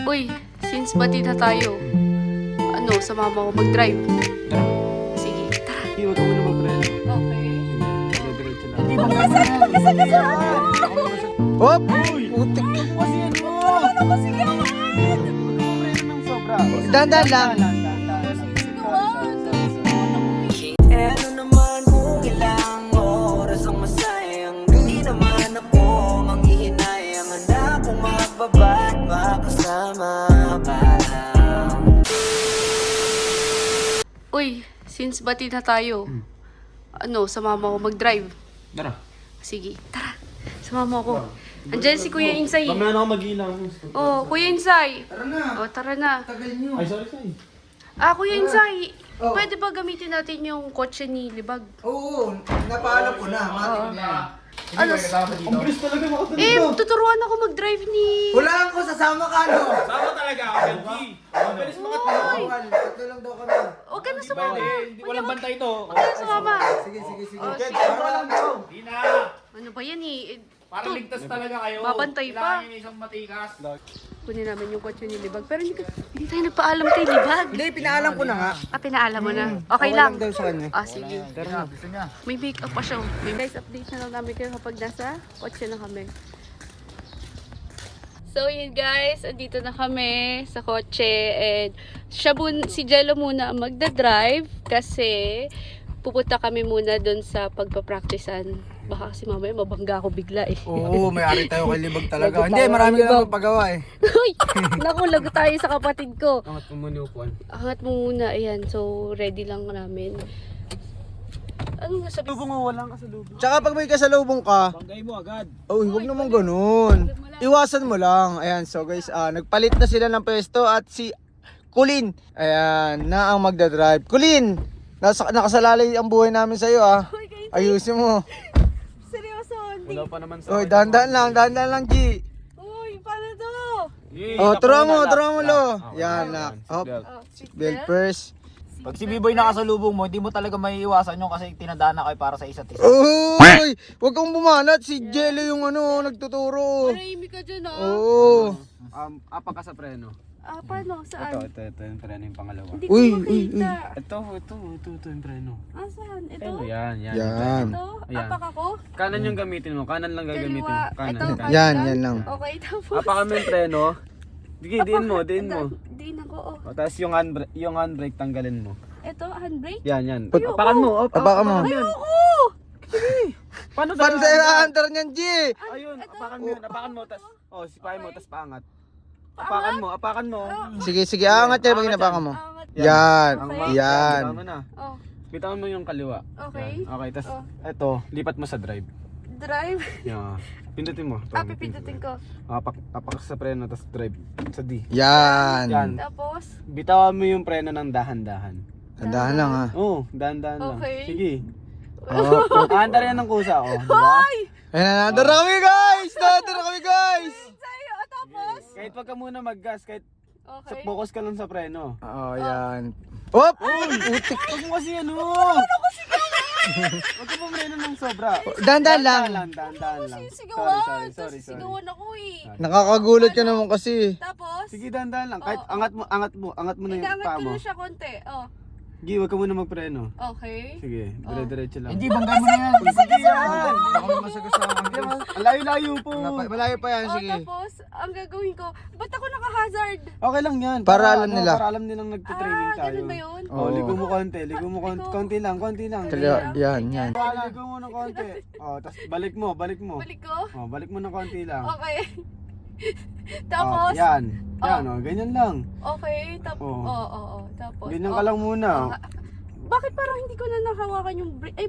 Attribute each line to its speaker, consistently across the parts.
Speaker 1: Uy, since bati na tayo, ano, sumama ko mag-drive.
Speaker 2: Tara.
Speaker 1: Sige, tara.
Speaker 2: Hindi, wag ka muna mag-preno.
Speaker 1: Okay.
Speaker 2: Diretso lang.
Speaker 3: Hindi mo Hop! Putik.
Speaker 2: Kasi ano?
Speaker 1: Ano ko, sige,
Speaker 2: Wag ka mag-preno ng sobra.
Speaker 3: Dandan lang.
Speaker 4: Ano naman kung ilang oras ang masayang di naman ako manghihinayang handa kong magbaba at makasama ka lang.
Speaker 1: Uy, since bati na tayo, ano, sumama ko mag-drive.
Speaker 2: Tara.
Speaker 1: Sige, tara. Sumama ko. Andiyan si Kuya Insay.
Speaker 2: Mamaya na ako mag-ilang.
Speaker 1: Oh, Kuya Insay.
Speaker 3: Tara na.
Speaker 1: Oh, tara na.
Speaker 3: Tagal nyo.
Speaker 2: Ay, sorry.
Speaker 1: Kuya Insay.
Speaker 3: Oh.
Speaker 1: Pwede ba gamitin natin yung kotse ni Libag?
Speaker 3: Oo, napaalam ko na. Matik na yan.
Speaker 1: Ano?
Speaker 2: Ang bilis talaga makatulog.
Speaker 1: Tuturuan ako mag-drive ni...
Speaker 3: Hulaan ko, sasama ka, no?
Speaker 2: Sama talaga ako, Benji. Ang bilis makatulog.
Speaker 3: Bawal, tatlo lang daw kami.
Speaker 1: Huwag ka na sumama.
Speaker 2: Walang bantay to.
Speaker 1: Huwag ka na sumama.
Speaker 3: Sige, sige, sige.
Speaker 1: Oh, sige.
Speaker 3: Bawal lang daw.
Speaker 2: Di na.
Speaker 1: Ano ba yan eh?
Speaker 2: Para ligtas talaga kayo.
Speaker 1: Babantay pa.
Speaker 2: Kailangan yung isang matikas.
Speaker 1: Kunin namin yung kotse ni Libag. Pero hindi tayo nagpaalam kay Libag.
Speaker 3: Hindi, pinaalam ko na nga.
Speaker 1: Pinaalam mo na. Okay lang.
Speaker 3: daw sa kanya.
Speaker 1: Sige. May make up pa siya. Guys, update na lang namin kayo kapag nasa kotse na kami. So yun guys, andito na kami sa kotse and si Jello muna ang magdadrive kasi pupunta kami muna doon sa pagpapracticean. Baka kasi mamaya mabangga ako bigla eh.
Speaker 3: Oo, may-ari tayo kay Libag talaga.
Speaker 1: Lagot
Speaker 3: Hindi,
Speaker 1: tayo
Speaker 3: marami
Speaker 1: kay
Speaker 3: ka
Speaker 1: Libag.
Speaker 3: naman paggawa eh.
Speaker 1: Uy! Naku, lago tayo sa kapatid ko.
Speaker 2: Angat mo muna upuan.
Speaker 1: Angat mo muna, ayan. So, ready lang namin. Ano nga sabi?
Speaker 2: Lubong mo, walang kasalubong.
Speaker 3: Tsaka pag may kasalubong ka,
Speaker 2: Banggay mo agad.
Speaker 3: uy, huwag naman ganun. Iwasan mo lang. Ayan, so guys, nagpalit na sila ng pwesto at si Kulin, ayan, na ang magdadrive. Kulin, nakasalalay ang buhay namin sa'yo
Speaker 1: Uy, kayo,
Speaker 3: Ayusin mo.
Speaker 1: seryoso.
Speaker 2: Wala pa naman sa...
Speaker 3: Uy, dahan-dahan lang, G.
Speaker 1: Uy, paano to?
Speaker 3: Oh, turuan mo, lo. Yan, nak. Hop,
Speaker 1: Oh,
Speaker 3: belt first.
Speaker 5: Pag si B-Boy nakasalubong mo, hindi mo talaga may iwasan yun kasi tinadaan na kayo para sa isa't isa.
Speaker 3: Uy, huwag kang bumanat. Si Jello yung nagtuturo.
Speaker 1: Manahimik ka dyan
Speaker 3: Oo.
Speaker 2: Apa ka sa preno.
Speaker 1: Paano? Saan?
Speaker 2: Ito yung preno yung pangalawa.
Speaker 1: Hindi ko
Speaker 3: Uy,
Speaker 1: makita.
Speaker 2: Ito yung preno.
Speaker 1: Saan? Ito?
Speaker 2: Yan.
Speaker 3: Yan.
Speaker 1: Ito?
Speaker 2: Ayan.
Speaker 1: Apak ako?
Speaker 2: Kanan yung gamitin mo. Kanan lang gagamitin mo.
Speaker 1: Kaliwa.
Speaker 2: Kanan.
Speaker 1: Ito,
Speaker 2: kanan.
Speaker 3: Yan, yan lang.
Speaker 1: Okay, tapos.
Speaker 2: Apa kami yung preno. Sige, diin mo.
Speaker 1: Diin ako,
Speaker 2: O, tapos yung handbrake tanggalin mo.
Speaker 1: Ito, handbrake?
Speaker 2: Yan.
Speaker 3: Ayoko.
Speaker 2: Apakan mo.
Speaker 3: Apakan mo.
Speaker 1: Ayoko!
Speaker 2: Paano
Speaker 3: Paano sa'yo hunter niyan, G?
Speaker 2: Ayun, apakan mo yun. Apakan mo. Tapos, sipahin mo. Tapos paangat. Apakan mo.
Speaker 3: Sige, angat yan pag inapakan mo.
Speaker 1: Angat.
Speaker 3: Yan,
Speaker 1: Okay.
Speaker 3: yan.
Speaker 2: Bitawan mo na.
Speaker 1: Oh,
Speaker 2: Bitawan mo yung kaliwa.
Speaker 1: okay.
Speaker 2: Yan. Okay, tapos
Speaker 1: Oh.
Speaker 2: eto, lipat mo sa drive.
Speaker 1: Drive.
Speaker 2: Yan. Pindutin mo. Ito,
Speaker 1: Pipindutin ko.
Speaker 2: Apak sa preno, tapos drive. Sa D.
Speaker 3: Yan.
Speaker 2: Yan.
Speaker 1: Tapos,
Speaker 2: Bitawan mo yung preno ng dahan-dahan.
Speaker 3: Tandahan lang ha.
Speaker 2: Oo, dahan-dahan lang.
Speaker 1: Okay.
Speaker 2: Sige.
Speaker 3: Oh,
Speaker 2: Aandar yan ng kusa, oh. Diba?
Speaker 1: Hoy!
Speaker 3: Ayan na, nandara kami guys! Nandara kami guys!
Speaker 1: Sa'yo, tapos.
Speaker 2: Kahit wag ka muna mag-gas, kahit
Speaker 1: Okay.
Speaker 2: focus ka lang sa preno.
Speaker 3: Oo, yan. Hop! Putik!
Speaker 2: Huwag mo kasi ano! Huwag ka pumreno ng sobra.
Speaker 3: Dandan lang.
Speaker 2: Dahan-dahan lang.
Speaker 1: Sisigawan.
Speaker 2: Sorry.
Speaker 1: Sisigawan ako eh.
Speaker 3: Nakakagulat ka naman kasi.
Speaker 1: Tapos,
Speaker 2: Sige, dahan-dahan lang. Kahit angat mo na yung
Speaker 1: inaangat
Speaker 2: paa
Speaker 1: ko
Speaker 2: mo.
Speaker 1: na siya konti. Oh,
Speaker 2: Sige, huwag ka muna magpreno.
Speaker 1: okay.
Speaker 2: Sige, dire-diretso lang.
Speaker 5: Hindi, banggay mo na yan.
Speaker 2: Sige yan!
Speaker 3: Baka may masagasama.
Speaker 2: Ang layo-layo po.
Speaker 3: Malayo pa yan,
Speaker 1: Oh,
Speaker 3: sige.
Speaker 1: tapos, ang gagawin ko, ba't ako naka-hazard?
Speaker 2: Okay lang yan.
Speaker 3: Para alam nila.
Speaker 2: Para alam nilang nagtitraining tayo.
Speaker 1: Ganun ba yun?
Speaker 2: Oh, ligo mo konti. Konti lang.
Speaker 3: Yan.
Speaker 2: Ligo mo ng konti. Oh, tapos balik mo.
Speaker 1: Balik ko?
Speaker 2: Oh, balik mo ng konti lang.
Speaker 1: Okay.
Speaker 2: Oh,
Speaker 1: Tapos,
Speaker 2: yan. Oh, ganyan lang.
Speaker 1: okay.
Speaker 2: Oh.
Speaker 1: Oo. Tapos,
Speaker 2: Ganyan ka lang muna.
Speaker 1: Bakit parang hindi ko na nahawakan yung brake? Ay,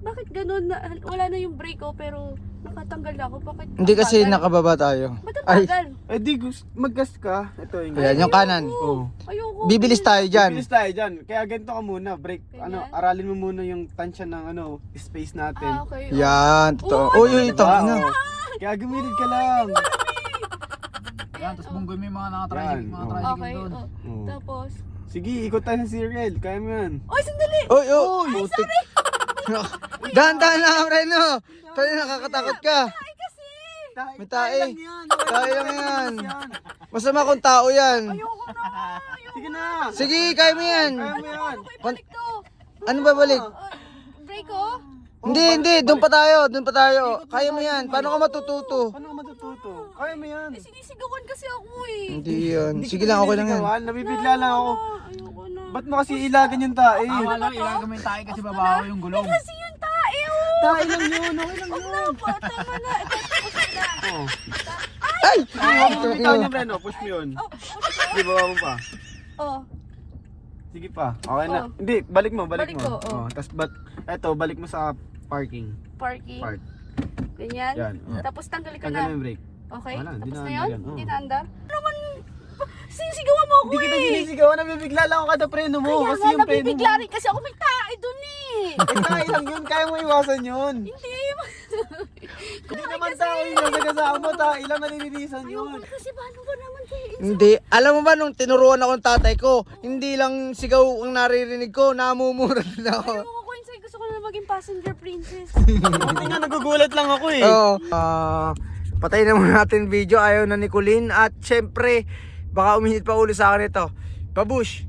Speaker 1: bakit ganun na, wala na yung brake ko pero nakatanggal na ako? Bakit?
Speaker 3: Hindi
Speaker 1: ang
Speaker 3: kasi
Speaker 1: bagal?
Speaker 3: nakababa tayo.
Speaker 1: Ba't ang
Speaker 3: Ay,
Speaker 1: bagal?
Speaker 2: Eh di, mag-gas ka. Ito yung
Speaker 3: ayan, yung kanan.
Speaker 2: Oh.
Speaker 1: Ayoko.
Speaker 3: Bibilis tayo dyan.
Speaker 2: Bilis tayo dyan. Kaya ganito ka muna. Break.
Speaker 1: Ganyan?
Speaker 2: Aralin mo muna yung tansya ng space natin.
Speaker 1: Okay.
Speaker 3: Yan, totoo. Uy, ito
Speaker 2: Ah,
Speaker 3: na.
Speaker 2: oh. Kaya gumilid ka lang.
Speaker 5: Yan, tapos bunggoy mo yung mga nakatricycle,
Speaker 2: Yan,
Speaker 5: mga
Speaker 2: oh.
Speaker 5: tricycle
Speaker 1: Okay.
Speaker 5: doon.
Speaker 2: Oh.
Speaker 1: Tapos,
Speaker 2: Sige, ikot tayo sa serial. Kaya mo yan.
Speaker 1: oy, sandali!
Speaker 3: Uy, putik. Dahan-dahan lang, Reno. Tayo nakakatakot ka.
Speaker 1: Ay, kasi!
Speaker 3: May tae.
Speaker 2: lang yan.
Speaker 3: Tae lang yan. Masama kung tao yan.
Speaker 2: Sige na.
Speaker 3: Sige, kaya mo yan.
Speaker 2: Kaya mo yan.
Speaker 1: Balik to.
Speaker 3: Ano ba balik?
Speaker 1: Break ko.
Speaker 3: Hindi, doon pa tayo, Kaya mo yan. Paano ka matututo?
Speaker 2: Paano ka matututo? Kaya mo yan.
Speaker 1: Sinisigawan kasi ako eh.
Speaker 3: Hindi yan. Sige lang, okay lang yan.
Speaker 2: Nabibigla lang ako.
Speaker 1: Ayoko na.
Speaker 2: Ba't mo kasi ilagan yung tae?
Speaker 5: Tama lang, ilagay mo yung tayo kasi babaho yung gulong.
Speaker 1: Kasi yung tae oh.
Speaker 2: Tae lang yun. Okay lang
Speaker 1: Huwag na
Speaker 2: yun.
Speaker 1: po. Tama na. Ito, push na.
Speaker 2: Oh.
Speaker 3: Ay!
Speaker 2: Bitaw niya, Breno. Push mo yun. Hindi, baba mo pa.
Speaker 1: Oh.
Speaker 2: Sige pa. Okay na.
Speaker 1: Oh.
Speaker 2: Hindi, balik mo.
Speaker 1: Balik ko, oh.
Speaker 2: Tapos, eto, balik mo sa parking.
Speaker 1: Parking.
Speaker 2: Part.
Speaker 1: Ganyan.
Speaker 2: Yan. Oh.
Speaker 1: Tapos tanggalin ko
Speaker 2: Tanggal
Speaker 1: na.
Speaker 2: mo yung brake.
Speaker 1: Okay?
Speaker 2: Wala, hindi
Speaker 1: Tapos
Speaker 2: na
Speaker 1: na yun?
Speaker 2: andar yan, oo.
Speaker 1: Hindi na andar? Naman, sinisigawan mo ako
Speaker 2: Hindi kita
Speaker 1: eh.
Speaker 2: sinisigawan. Nabibigla lang ako kada preno mo.
Speaker 1: Kaya
Speaker 2: Kasi
Speaker 1: nga,
Speaker 2: yung preno mo.
Speaker 1: nabibigla rin kasi ako may tae dun eh.
Speaker 2: Eh, tae lang yun. Kaya mo iwasan yun.
Speaker 1: Hindi.
Speaker 2: Hindi naman tayo yun. Nagasama mo, tae lang nalilinisan yun.
Speaker 1: Ayoko kasi paano ba naman kayo?
Speaker 3: Hindi. Alam mo ba nung tinuruan ako ng tatay ko, hindi lang sigaw ang naririnig ko, namumura din ako.
Speaker 1: Ayaw ko inside. Gusto ko na maging passenger princess.
Speaker 2: Buti nga, nagugulat lang ako eh.
Speaker 3: Oo. Patay na muna natin video. Ayaw na ni Colleen. At syempre, baka uminit pa ulo sa akin ito. Babush,